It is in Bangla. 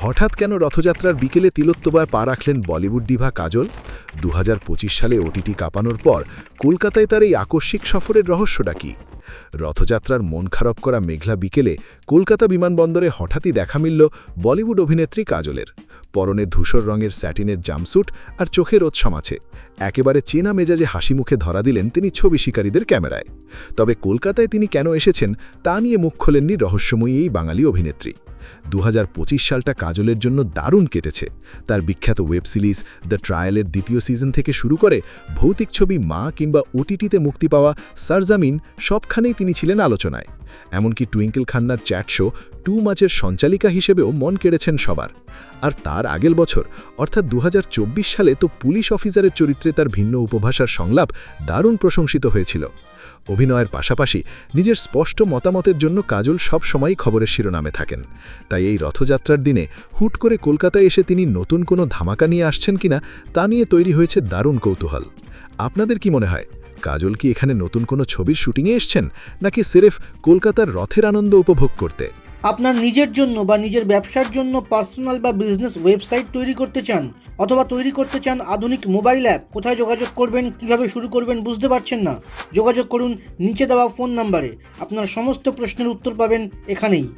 হঠাৎ কেন রথযাত্রার বিকেলে তিলোত্তমায় পা রাখলেন বলিউড ডিভা কাজল? ২০২৫ সালে ওটিটি কাঁপানোর পর কলকাতায় তার এই আকস্মিক সফরের রহস্যটা কি? রথযাত্রার মন খারাপ করা মেঘলা বিকেলে কলকাতা বিমানবন্দরে হঠাৎই দেখা মিলল বলিউড অভিনেত্রী কাজলের। পরনে ধূসর রঙের স্যাটিনের জাম্পস্যুট আর চোখে রোদ সমাছে একেবারে চেনা মেজাজে হাসি মুখে ধরা দিলেন তিনি ছবি শিকারীদের ক্যামেরায়। তবে কলকাতায় তিনি কেন এসেছেন তা নিয়ে মুখ খোলেননি রহস্যময়ী এই বাঙালি অভিনেত্রী। ২০২৫ সালটা কাজলের জন্য দারুণ কেটেছে। তার বিখ্যাত ওয়েব সিরিজ দ্য ট্রায়ালের দ্বিতীয় সিজন থেকে শুরু করে ভৌতিক ছবি মা কিংবা ওটিটিতে মুক্তি পাওয়া সরজমিন সবখানেই তিনি ছিলেন আলোচনায়। এমনকি টুইঙ্কেল খান্নার চ্যাট শো টু মাচের সঞ্চালিকা হিসেবেও মন কেড়েছেন সবার। আর তার আগের বছর অর্থাৎ ২০২৪ সালে তো পুলিশ অফিসারের চরিত্রে তার ভিন্ন উপভাষার সংলাপ দারুণ প্রশংসিত হয়েছিল। অভিনয়ের পাশাপাশি নিজের স্পষ্ট মতামতের জন্য কাজল সব সময়ই খবরের শিরোনামে থাকেন। তাই এই রথযাত্রার দিনে হুট করে কলকাতায় এসে তিনি নতুন কোনো ধামাকা নিয়ে আসছেন কিনা তা নিয়ে তৈরি হয়েছে দারুণ কৌতূহল। আপনাদের কি মনে হয়, কাজল কি এখানে নতুন কোনো ছবির শুটিংয়ে এসছেন, নাকি সিরেফ কলকাতার রথের আনন্দ উপভোগ করতে? আপনার নিজের জন্য বা নিজের ব্যবসার জন্য পার্সোনাল বা বিজনেস ওয়েবসাইট তৈরি করতে চান, অথবা তৈরি করতে চান আধুনিক মোবাইল অ্যাপ? কোথায় যোগাযোগ করবেন, কিভাবে শুরু করবেন বুঝতে পারছেন না? যোগাযোগ করুন নিচে দেওয়া ফোন নাম্বারে। আপনার সমস্ত প্রশ্নের উত্তর পাবেন এখানেই।